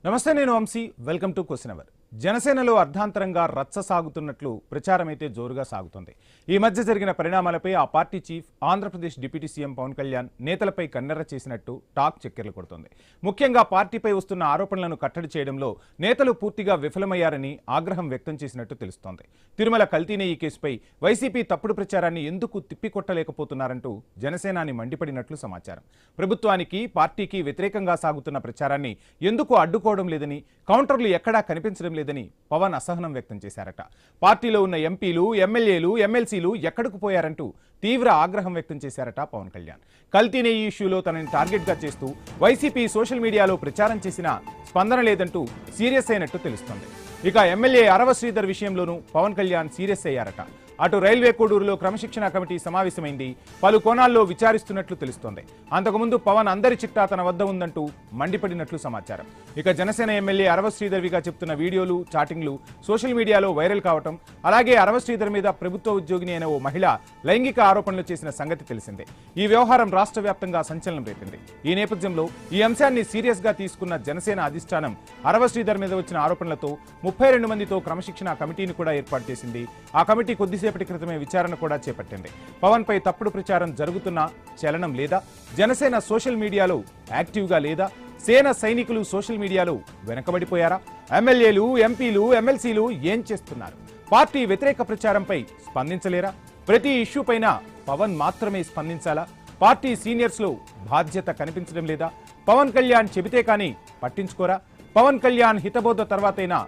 నమస్తే, నేను Vamsi. Welcome to question hour. జనసేనలో అర్ధాంతరంగా రచ్చ సాగుతున్నట్లు ప్రచారం అయితే జోరుగా సాగుతుంది. ఈ మధ్య జరిగిన పరిణామాలపై ఆ party chief, Andhra Pradesh deputy CM Pawan Kalyan నేతలపై కన్నెర్ర చేసినట్టు టాక్ చక్కెర్లు కొడుతుంది. ముఖ్యంగా పార్టీపై వస్తున్న ఆరోపణలను కట్టడి చేయడంలో నేతలు పూర్తిగా విఫలమయ్యారని ఆగ్రహం వ్యక్తం చేసినట్టు తెలుస్తోంది. తిరుమల కల్తీనేయి కేసుపై వైసీపీ తప్పుడు ప్రచారాన్ని ఎందుకు తిప్పికొట్టలేకపోతున్నారంటూ జనసేనాని మండిపడినట్లు సమాచారం. ప్రభుత్వానికి, పార్టీకి వ్యతిరేకంగా సాగుతున్న ప్రచారాన్ని ఎందుకు అడ్డుకోవడం లేదని, కౌంటర్లు ఎక్కడా కనిపించడం లేదని పవన్ అసహనం వ్యక్తం చేశారట. పార్టీలో ఉన్న ఎంపీలు, ఎమ్మెల్యేలు, ఎమ్మెల్సీలు ఎక్కడకు పోయారంటూ తీవ్ర ఆగ్రహం వ్యక్తం చేశారట పవన్ కళ్యాణ్. కల్తీనేయి ఇష్యూలో తనని టార్గెట్గా చేస్తూ వైసీపీ సోషల్ మీడియాలో ప్రచారం చేసినా స్పందన లేదంటూ సీరియస్ అయినట్టు తెలుస్తోంది. ఇక ఎమ్మెల్యే అరవ శ్రీధర్ విషయంలోనూ పవన్ కళ్యాణ్ సీరియస్ అయ్యారట. అటు రైల్వే కోడూరులో క్రమశిక్షణ కమిటీ సమావేశమైంది, పలు కోణాల్లో విచారిస్తున్నట్లు తెలుస్తోంది. అంతకుముందు పవన్ అందరి చిట్టా తన వద్ద ఉందంటూ మండిపడినట్లు సమాచారం. ఇక జనసేన ఎమ్మెల్యే అరవ శ్రీధర్విగా చెప్తున్న వీడియోలు, చాటింగ్లు సోషల్ మీడియాలో వైరల్ కావటం, అలాగే అరవ శ్రీధర్ మీద ప్రభుత్వ ఉద్యోగిని అయిన ఓ మహిళ లైంగిక ఆరోపణలు చేసిన సంగతి తెలిసిందే. ఈ వ్యవహారం రాష్ట్ర వ్యాప్తంగా సంచలనం రేపింది. ఈ నేపథ్యంలో ఈ అంశాన్ని సీరియస్ గా తీసుకున్న జనసేన అధిష్టానం అరవ శ్రీధర్ మీద వచ్చిన ఆరోపణలతో 32 మందితో క్రమశిక్షణ కమిటీని కూడా ఏర్పాటు చేసింది. ఆ కమిటీ కొద్దిసేపటి క్రితమే విచారణ కూడా చేపట్టింది. పవన్ పై తప్పుడు ప్రచారం జరుగుతున్న చలనం లేదా, జనసేన సోషల్ మీడియాలో యాక్టివ్గా లేదా, సేన సైనికులు సోషల్ మీడియాలో వెనకబడిపోయారా, ఎమ్మెల్యేలు, ఎంపీలు, ఎమ్మెల్సీలు ఏం చేస్తున్నారు, పార్టీ వ్యతిరేక ప్రచారంపై స్పందించలేరా, ప్రతి ఇష్యూ పైన పవన్ మాత్రమే స్పందించాలా, పార్టీ సీనియర్స్ లో బాధ్యత కనిపించడం లేదా, పవన్ కళ్యాణ్ చెబితే కానీ పట్టించుకోరా, పవన్ కళ్యాణ్ హితబోధ తర్వాతైనా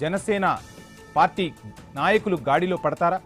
జనసేన పార్టీ నాయకులు గాడిలో పడతారా?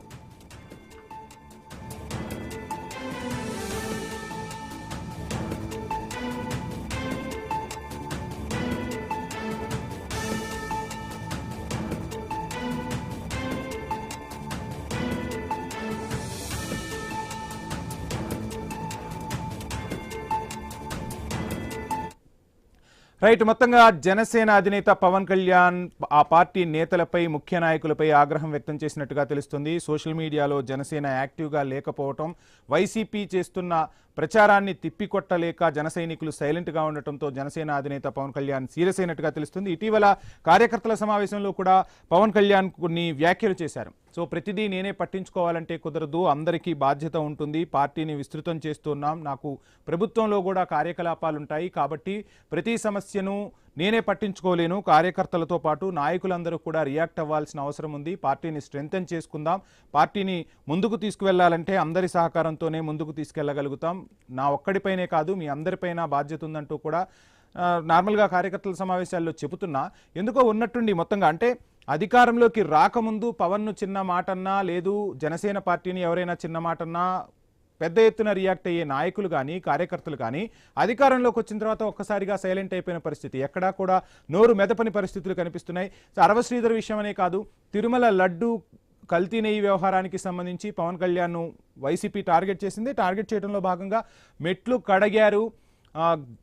రైట్, మొత్తంగా జనసేన అధినేత పవన్ కళ్యాణ్ ఆ పార్టీ నేతలపై, ముఖ్య నాయకులపై ఆగ్రహం వ్యక్తం చేసినట్టుగా తెలుస్తుంది. సోషల్ మీడియాలో జనసేన యాక్టివ్గా లేకపోవటం, వైసీపీ చేస్తున్న ప్రచారాన్ని తిప్పికొట్టలేక జన సైనికులు సైలెంట్గా ఉండటంతో జనసేన అధినేత పవన్ కళ్యాణ్ సీరియస్ అయినట్టుగా తెలుస్తుంది. ఇటీవల కార్యకర్తల సమావేశంలో కూడా పవన్ కళ్యాణ్ కొన్ని వ్యాఖ్యలు చేశారు. సో ప్రతిదీ నేనే పట్టించుకోవాలంటే కుదరదు, అందరికీ బాధ్యత ఉంటుంది, పార్టీని విస్తృతం చేస్తున్నాం, నాకు ప్రభుత్వంలో కూడా కార్యకలాపాలు ఉంటాయి, కాబట్టి ప్రతి సమస్యను నేనే పట్టించుకోలేను, కార్యకర్తలతో పాటు నాయకులందరూ కూడా రియాక్ట్ అవ్వాల్సిన అవసరం ఉంది, పార్టీని స్ట్రెంగ్తెన్ చేసుకుందాం, పార్టీని ముందుకు తీసుకువెళ్లాలంటే అందరి సహకారంతోనే ముందుకు తీసుకెళ్లగలుగుతాం, నా ఒక్కడిపైనే కాదు మీ అందరిపైన బాధ్యత ఉందంటూ కూడా నార్మల్గా కార్యకర్తల సమావేశాల్లో చెబుతున్నా, ఎందుకో ఉన్నట్టుండి మొత్తంగా అంటే అధికారంలోకి రాకముందు పవన్ను చిన్న మాటన్నా, లేదు జనసేన పార్టీని ఎవరైనా చిన్న మాటన్నా పెద్ద ఎత్తున రియాక్ట్ అయ్యే నాయకులు కానీ, కార్యకర్తలు కానీ అధికారంలోకి వచ్చిన తర్వాత ఒక్కసారిగా సైలెంట్ అయిపోయిన పరిస్థితి, ఎక్కడా కూడా నోరు మెదపని పరిస్థితులు కనిపిస్తున్నాయి. అరవ శ్రీధర్ విషయం అనే కాదు, తిరుమల లడ్డు కల్తీనేయి వ్యవహారానికి సంబంధించి పవన్ కళ్యాణ్ను వైసీపీ టార్గెట్ చేసింది. టార్గెట్ చేయడంలో భాగంగా మెట్లు కడిగారు,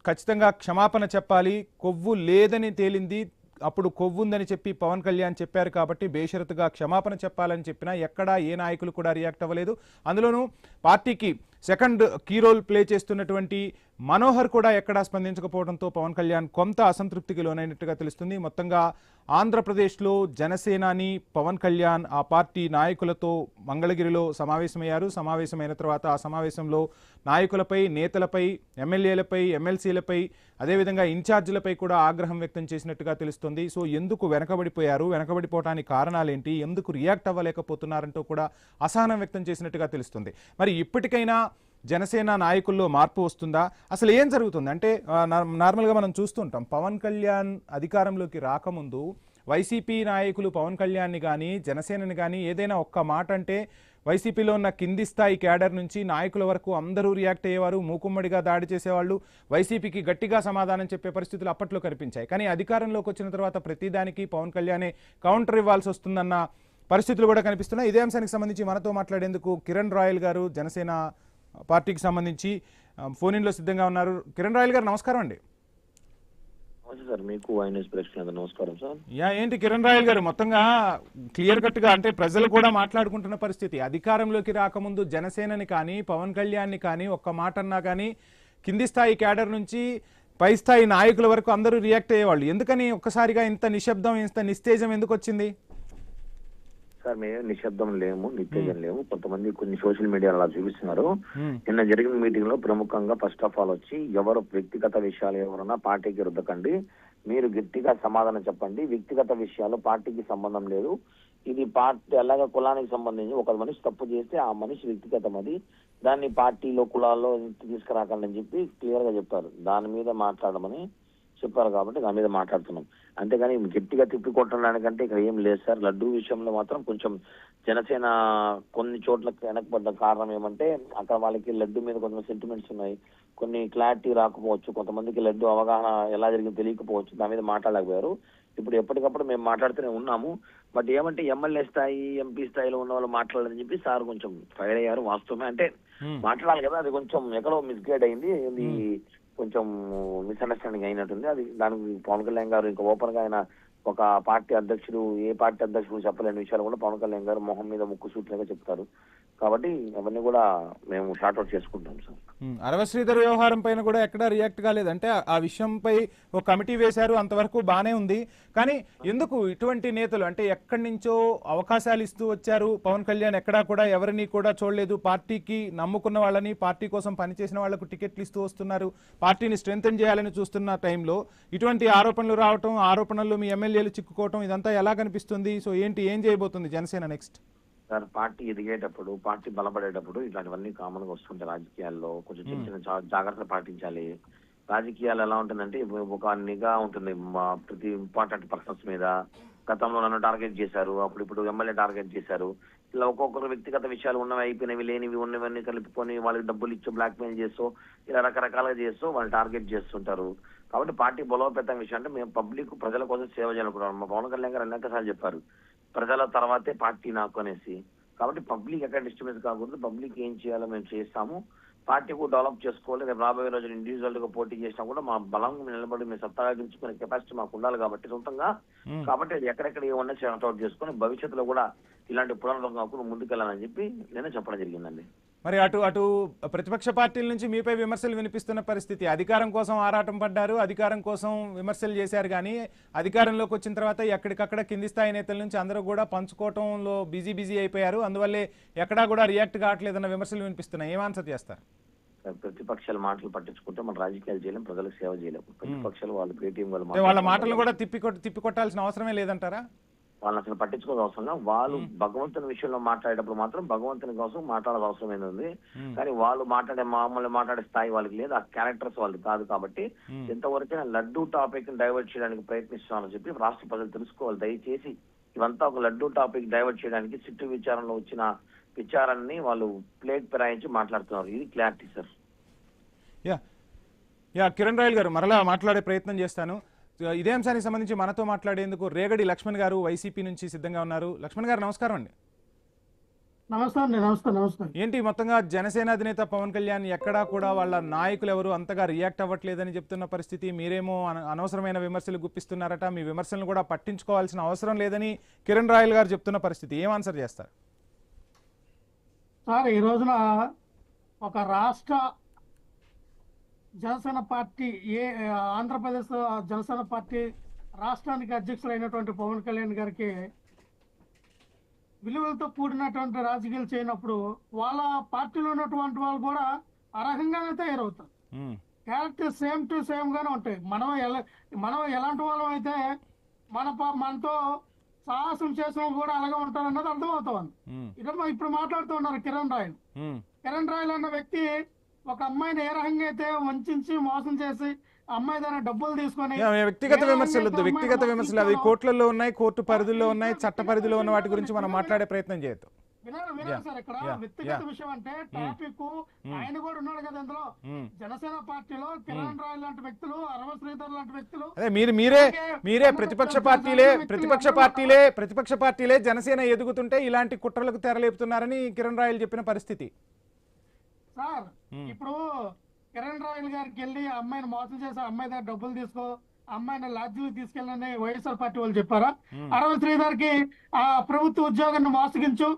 ఖచ్చితంగా క్షమాపణ చెప్పాలి, కొవ్వు లేదని తేలింది, అప్పుడు కొవ్వుందని చెప్పి పవన్ కళ్యాణ్ చెప్పారు కాబట్టి బేషరతుగా క్షమాపణ చెప్పాలని చెప్పినా ఎక్కడా ఏ నాయకులు కూడా రియాక్ట్ అవ్వలేదు. అందులోనూ పార్టీకి సెకండ్ కీ రోల్ ప్లే చేస్తున్నటువంటి మనోహర్ కూడా ఎక్కడా స్పందించకపోవడంతో పవన్ కళ్యాణ్ కొంత అసంతృప్తికి లోనైనట్టుగా తెలుస్తుంది. మొత్తంగా ఆంధ్రప్రదేశ్లో జనసేనాని పవన్ కళ్యాణ్ ఆ పార్టీ నాయకులతో మంగళగిరిలో సమావేశమయ్యారు. సమావేశమైన తర్వాత ఆ సమావేశంలో నాయకులపై, నేతలపై, ఎమ్మెల్యేలపై, ఎమ్మెల్సీలపై, అదేవిధంగా ఇన్ఛార్జీలపై కూడా ఆగ్రహం వ్యక్తం చేసినట్టుగా తెలుస్తుంది. సో ఎందుకు వెనకబడిపోయారు, వెనకబడిపోవడానికి కారణాలేంటి, ఎందుకు రియాక్ట్ అవ్వలేకపోతున్నారంటూ కూడా అసహనం వ్యక్తం చేసినట్టుగా తెలుస్తుంది. మరి ఇప్పటికైనా జనసేన నాయకుల్లో మార్పు వస్తుందా, అసలు ఏం జరుగుతుంది అంటే నార్మల్గా మనం చూస్తుంటాం, పవన్ కళ్యాణ్ అధికారంలోకి రాకముందు వైసీపీ నాయకులు పవన్ కళ్యాణ్ని కానీ, జనసేనని కానీ ఏదైనా ఒక్క మాట అంటే వైసీపీలో ఉన్న కింది స్థాయి క్యాడర్ నుంచి నాయకుల వరకు అందరూ రియాక్ట్ అయ్యేవారు, మూకుమ్మడిగా దాడి చేసేవాళ్ళు, వైసీపీకి గట్టిగా సమాధానం చెప్పే పరిస్థితులు అప్పట్లో కనిపించాయి. కానీ అధికారంలోకి వచ్చిన తర్వాత ప్రతిదానికి పవన్ కళ్యాణే కౌంటర్ ఇవ్వాల్సి వస్తుందన్న పరిస్థితులు కూడా కనిపిస్తున్నాయి. ఇదే అంశానికి సంబంధించి మనతో మాట్లాడేందుకు కిరణ్ రాయల్ గారు జనసేన పార్టీకి సంబంధించి ఫోన్ ఇన్లో సిద్ధంగా ఉన్నారు. కిరణ్ రాయల్ గారు నమస్కారం అండి. ఏంటి కిరణ్ రాయల్ గారు, మొత్తంగా క్లియర్ కట్ గా అంటే ప్రజలు కూడా మాట్లాడుకుంటున్న పరిస్థితి, అధికారంలోకి రాకముందు జనసేనని కానీ, పవన్ కళ్యాణ్ని కానీ ఒక్క మాట అన్నా కానీ కింది స్థాయి క్యాడర్ నుంచి పై స్థాయి నాయకుల వరకు అందరూ రియాక్ట్ అయ్యేవాళ్ళు. ఎందుకని ఒక్కసారిగా ఇంత నిశ్శబ్దం, ఇంత నిస్తేజం ఎందుకు వచ్చింది? సార్ మేము నిశ్శబ్దం లేము, నిత్యజం లేము. కొంతమంది కొన్ని సోషల్ మీడియాలో అలా చూపిస్తున్నారు. నిన్న జరిగిన మీటింగ్ లో ప్రముఖంగా ఫస్ట్ ఆఫ్ ఆల్ వచ్చి ఎవరు వ్యక్తిగత విషయాలు ఎవరన్నా పార్టీకి రుద్దకండి, మీరు గట్టిగా సమాధానం చెప్పండి, వ్యక్తిగత విషయాలు పార్టీకి సంబంధం లేదు, ఇది పార్టీ అలాగే కులానికి సంబంధించి ఒక మనిషి తప్పు చేస్తే ఆ మనిషి వ్యక్తిగతం, అది దాన్ని పార్టీలో కులాల్లో తీసుకురాకండి అని చెప్పి క్లియర్ గా చెప్పారు. దాని మీద మాట్లాడమని చెప్పారు కాబట్టి దాని మీద మాట్లాడుతున్నాం. అంతేగాని గట్టిగా తిప్పికొట్టడానికంటే ఇక్కడ ఏం లేదు సార్. లడ్డూ విషయంలో మాత్రం కొంచెం జనసేన కొన్ని చోట్ల వెనకబడ్డ కారణం ఏమంటే అక్కడ వాళ్ళకి లడ్డు మీద కొంచెం సెంటిమెంట్స్ ఉన్నాయి, కొన్ని క్లారిటీ రాకపోవచ్చు, కొంతమందికి లడ్డు అవగాహన ఎలా జరిగిందో తెలియకపోవచ్చు, దాని మీద మాట్లాడలేకపోయారు. ఇప్పుడు ఎప్పటికప్పుడు మేము మాట్లాడుతూనే ఉన్నాము. బట్ ఏమంటే ఎమ్మెల్యే స్థాయి, ఎంపీ స్థాయిలో ఉన్న వాళ్ళు మాట్లాడాలని చెప్పి సార్ కొంచెం ఫైర్ అయ్యారు. వాస్తవమే, అంటే మాట్లాడాలి కదా, అది కొంచెం ఎక్కడో మిస్గైడ్ అయింది, అది కొంచెం మిస్అండర్స్టాండింగ్ అయినట్టుంది. అది దానికి పవన్ కళ్యాణ్ గారు ఇంకా ఓపెన్ గా ఆయన ఒక పార్టీ అధ్యక్షుడు ఏ పార్టీ అధ్యక్షుడు చెప్పలేని విషయాలు కూడా పవన్ కళ్యాణ్ గారు మొహం మీద ముక్కు సూట్లుగా చెప్తారు. కాబట్టి అవన్నీ కూడా మేము షార్ట్అవుట్ చేసుకుంటాం సార్. అరవ శ్రీధర్ వ్యవహారం పైన కూడా ఎక్కడా రియాక్ట్ కాలేదు. అంటే ఆ విషయంపై ఒక కమిటీ వేశారు, అంతవరకు బానే ఉంది. కానీ ఎందుకు ఇటువంటి నేతలు, అంటే ఎక్కడి నుంచో అవకాశాలు ఇస్తూ వచ్చారు పవన్ కళ్యాణ్, ఎక్కడా కూడా ఎవరిని కూడా చూడలేదు, పార్టీకి నమ్ముకున్న వాళ్ళని, పార్టీ కోసం పనిచేసిన వాళ్లకు టికెట్లు ఇస్తూ వస్తున్నారు, పార్టీని స్ట్రెంథెన్ చేయాలని చూస్తున్న టైంలో ఇటువంటి ఆరోపణలు రావటం, ఆరోపణలు మీ ఎమ్మెల్యేలు చిక్కుకోవటం, ఇదంతా ఎలా కనిపిస్తుంది? సో ఏం చేయబోతుంది జనసేన నెక్స్ట్? సార్ పార్టీ ఎదిగేటప్పుడు, పార్టీ బలపడేటప్పుడు ఇట్లాంటివన్నీ కామన్ గా వస్తుంటాయి. రాజకీయాల్లో కొంచెం చిన్న చిన్న జాగ్రత్తలు పాటించాలి. రాజకీయాలు ఎలా ఉంటుందంటే ఒక నిఘా ఉంటుంది ప్రతి ఇంపార్టెంట్ పర్సన్స్ మీద. గతంలో నన్ను టార్గెట్ చేశారు, ఇప్పుడు ఎమ్మెల్యే టార్గెట్ చేశారు. ఇలా ఒక్కొక్కరు వ్యక్తిగత విషయాలు ఉన్నవి, అయిపోయినవి, లేనివి, ఉన్నవన్నీ కలుపుకొని వాళ్ళకి డబ్బులు ఇచ్చో, బ్లాక్ మెయిల్ చేస్తూ, ఇలా రకరకాలుగా చేస్తూ వాళ్ళు టార్గెట్ చేస్తుంటారు. కాబట్టి పార్టీ బలోపేతం విషయం అంటే మేము పబ్లిక్ ప్రజల కోసం సేవ చేయాలనుకుంటున్నాం. మా పవన్ కళ్యాణ్ గారు అనేకసార్లు చెప్పారు, ప్రజల తర్వాతే పార్టీ నాకు అనేసి. కాబట్టి పబ్లిక్ ఎక్కడ డిస్టర్బెన్స్ కాకూడదు, పబ్లిక్ ఏం చేయాలో మేము చేస్తాము. పార్టీ కూడా డెవలప్ చేసుకోవాలి. రేపు రాబోయే రోజులు ఇండివిజువల్ గా పోటీ చేసినా కూడా మా బలం నిలబడి మేము సత్తాగా గెలుచుకునే కెపాసిటీ మాకు ఉండాలి కాబట్టి సొంతంగా. కాబట్టి అది ఎక్కడెక్కడ ఏమన్నా షార్ట్అవుట్ చేసుకుని భవిష్యత్తులో కూడా ఇలాంటి పునరుద్ధరణ కాకుండా ముందుకెళ్లాలని చెప్పి నేనే చెప్పడం జరిగిందండి. మరి అటు ప్రతిపక్ష పార్టీల నుంచి మీపై విమర్శలు వినిపిస్తున్న పరిస్థితి. అధికారం కోసం ఆరాటం పడ్డారు, అధికారం కోసం విమర్శలు చేశారు, కానీ అధికారంలోకి వచ్చిన తర్వాత ఎక్కడికక్కడ కింది స్థాయి నేతల నుంచి అందరూ కూడా పంచుకోవటంలో బిజీ అయిపోయారు, అందువల్లే ఎక్కడా కూడా రియాక్ట్ కావట్లేదన్న విమర్శలు వినిపిస్తున్నాయి. ఏం ఆన్సర్ చేస్తారు? ప్రతిపక్షాల మాటలు పట్టించుకుంటే మన రాజకీయాలు చేయలేం, ప్రజలకు సేవ చేయలేము. ప్రతిపక్షాలు వాళ్ళు పేటీఎం వాళ్ళ మాటలు కూడా తిప్పికొట్టాల్సిన అవసరమే లేదంటారా? వాళ్ళని అసలు పట్టించుకోవాల్సిన అవసరం లేదు. వాళ్ళు భగవంతుని విషయంలో మాట్లాడేటప్పుడు మాత్రం భగవంతుని కోసం మాట్లాడాల్సిన అవసరం ఏంది, కానీ వాళ్ళు మామూలు మాట్లాడే స్థాయి వాళ్ళకి లేదు, ఆ క్యారెక్టర్స్ వాళ్ళకి కాదు. కాబట్టి ఎంతవరకైనా లడ్డూ టాపిక్ డైవర్ట్ చేయడానికి ప్రయత్నిస్తున్నామని చెప్పి రాష్ట్ర ప్రజలు తెలుసుకోవాలి. దయచేసి ఇవంతా ఒక లడ్డూ టాపిక్ డైవర్ట్ చేయడానికి సిట్టు విచారణలో వచ్చిన విచారాన్ని వాళ్ళు ప్లేట్ పెరాయించి మాట్లాడుతున్నారు. ఇది క్లారిటీ సార్. కిరణ్ రాయల్ గారు, మరలా మాట్లాడే ప్రయత్నం చేస్తాను. ఇదే అంశానికి సంబంధించి మనతో మాట్లాడేందుకు రేగడి లక్ష్మణ్ గారు వైసీపీ నుంచి సిద్ధంగా ఉన్నారు. లక్ష్మణ్ గారు నమస్కారం అండి. నమస్తే. ఏంటి మొత్తంగా జనసేన అధినేత పవన్ కళ్యాణ్ ఎక్కడా కూడా వాళ్ళ నాయకులు ఎవరు అంతగా రియాక్ట్ అవ్వట్లేదని చెప్తున్న పరిస్థితి, మీరేమో అనవసరమైన విమర్శలు గుప్పిస్తున్నారట, మీ విమర్శలను కూడా పట్టించుకోవాల్సిన అవసరం లేదని కిరణ్ రాయల్ గారు చెప్తున్న పరిస్థితి, ఏం ఆన్సర్ చేస్తారు? సార్, ఈ రోజున ఒక రాష్ట్ర జనసేన పార్టీ ఆంధ్రప్రదేశ్ జనసేన పార్టీ రాష్ట్రానికి అధ్యక్షులైనటువంటి పవన్ కళ్యాణ్ గారికి విలువలతో కూడినటువంటి రాజకీయాలు చేయనప్పుడు వాళ్ళ పార్టీలో ఉన్నటువంటి వాళ్ళు కూడా అర్హంగానే తయారవుతారు. క్యారెక్టర్ సేమ్ టు సేమ్ గానే ఉంటాయి. మనం ఎలాంటి వాళ్ళం అయితే మనతో సాహసం చేసిన కూడా అలాగే ఉంటారు అన్నది అర్థమవుతాం. ఇప్పుడు మాట్లాడుతూ ఉన్నారు కిరణ్ రాయల్ అన్న వ్యక్తి ఒక అమ్మాయిని ఏ రకంగా అయితే వంచి మోసం చేసి అమ్మాయి ద్వారా డబ్బులు తీసుకొని, వ్యక్తిగత విమర్శలు అవి కోర్టులలో ఉన్నాయి, కోర్టు పరిధిలో ఉన్నాయి, చట్ట పరిధిలో ఉన్న వాటి గురించి మనం మాట్లాడే ప్రయత్నం చేయొద్దు. వినారు సార్, ఇక్కడ వ్యక్తిగత విషయం అంటే టాపిక్ ఆయన కూడా ఉన్నాడు కదా ఇందులో. జనసేన పార్టీలో కిరణ్ రాయల్ లాంటి వ్యక్తులు, అరవ శ్రీధర్ లాంటి వ్యక్తులు, అదే మీరే ప్రతిపక్ష పార్టీలే జనసేన ఎదుగుతుంటే ఇలాంటి కుట్రలకు తెరలేపుతున్నారని కిరణ్ రాయల్ చెప్పిన పరిస్థితి. సార్, ఇప్పుడు కిరణ్ రాయల్ గారికి వెళ్ళి అమ్మాయిని మోసం చేసి అమ్మాయి దగ్గర డబ్బులు తీసుకో, అమ్మాయిని లాడ్జీలు తీసుకెళ్ళని వైఎస్ఆర్ పార్టీ వాళ్ళు చెప్పారా? అరవ శ్రీధర్ కి ఆ ప్రభుత్వ ఉద్యోగాన్ని మోసగించు,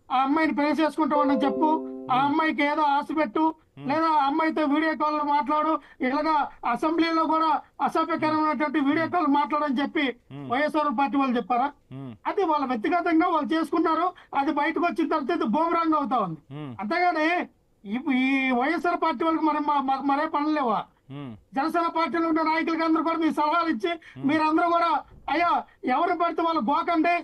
ఆ అమ్మాయిని పెళ్లి చేసుకుంటామని చెప్పు, ఆ అమ్మాయికి ఏదో ఆశ పెట్టు, లేదా అమ్మాయితో వీడియో కాల్ మాట్లాడు, ఇలాగా అసెంబ్లీలో కూడా అసభ్యకరమైనటువంటి వీడియో కాల్ మాట్లాడని చెప్పి వైఎస్ఆర్ పార్టీ వాళ్ళు చెప్పారా? అది వాళ్ళ వ్యక్తిగతంగా వాళ్ళు చేసుకున్నారు. అది బయటకు వచ్చిన తర్వాత బూమరాంగ్ అవుతా ఉంది. అంతేగాని ఈ వైఎస్ఆర్ పార్టీ వాళ్ళకి మాకు మరే పనులు లేవా? జనసేన పార్టీలో ఉన్న నాయకులకి అందరూ కూడా మీ సలహాలు ఇచ్చి మీరందరూ కూడా అయ్యా ఎవరు పడితే వాళ్ళు గోకండి,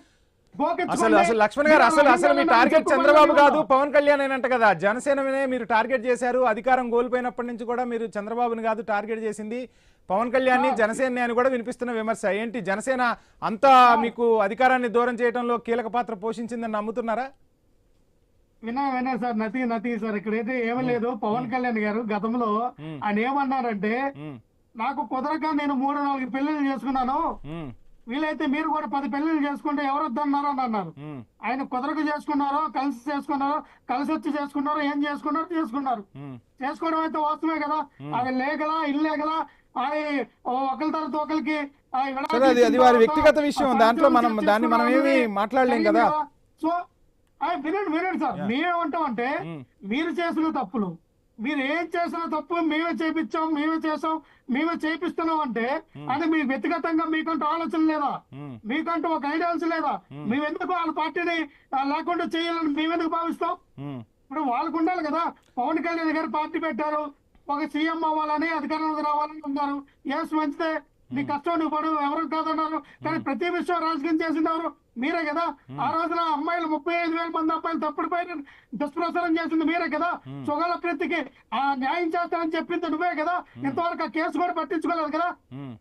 అసలు లక్ష్మణ్ గారు అసలు మీ టార్గెట్ చంద్రబాబు కాదు పవన్ కళ్యాణ్ అంట కదా. జనసేననే మీరు టార్గెట్ చేశారు. అధికారం కోల్పోయినప్పటి నుంచి కూడా మీరు చంద్రబాబుని కాదు టార్గెట్ చేసింది, పవన్ కళ్యాణ్ ని జనసేన అని కూడా వినిపిస్తున్న విమర్శ. ఏంటి జనసేన అంతా మీకు అధికారాన్ని దూరం చేయడంలో కీలక పాత్ర పోషించిందని నమ్ముతున్నారా? వినా సార్, నథింగ్ సార్. ఇక్కడైతే ఏమీ లేదు. పవన్ కళ్యాణ్ గారు గతంలో ఆయన ఏమన్నారంటే, నాకు కుదరక నేను 3-4 పెళ్లిళ్ళు చేసుకున్నాను, వీలైతే మీరు కూడా 10 పెళ్లిళ్ళు చేసుకుంటే ఎవరు వద్దన్నారు అని అన్నారు. ఆయన కుదరకు చేసుకున్నారో, కలిసి వచ్చి చేసుకున్నారో, ఏం చేసుకున్నారు. చేసుకోవడం అయితే వాస్తవమే కదా. అది లేగలా ఇల్లేగలా అది ఒకరి తర్వాత ఒకరికి అది వారి వ్యక్తిగత విషయం. దాంట్లో దాన్ని మనం ఏమి మాట్లాడలేం కదా. సో వినండి సార్, మేమేమంటామంటే మీరు చేసిన తప్పులు, మీరు ఏం చేసిన తప్పు మేమే చేపించాం, మేమే చేపిస్తున్నాం అంటే అది మీ వ్యక్తిగతంగా మీకంటూ ఆలోచన లేదా? మీకంటూ ఒక ఐడియాల్స్ లేదా? మేమెందుకు వాళ్ళ పార్టీని లేకుండా చేయాలని మేమెందుకు భావిస్తాం? ఇప్పుడు వాళ్ళకు ఉండాలి కదా. పవన్ కళ్యాణ్ గారు పార్టీ పెట్టారు, ఒక సీఎం అవ్వాలని, అధికారంలోకి రావాలని ఉన్నారు. ఏస్ మంచిదే, నీ కష్టం నువ్వు పడు, ఎవరు కాదన్నారు. కానీ ప్రతి విషయం రాజకీయం చేసింది ఎవరు? మీరే కదా. ఆ రోజున అమ్మాయిలు 35,000 మంది అమ్మాయిలు తప్పుడు పైన దుష్ప్రచారం చేసింది మీరే కదా. సుగాల ప్రీతికి ఆ న్యాయం చేస్తానని చెప్పింది నువ్వే కదా. ఇంతవరకు ఆ కేసు కూడా పట్టించుకోలేదు కదా.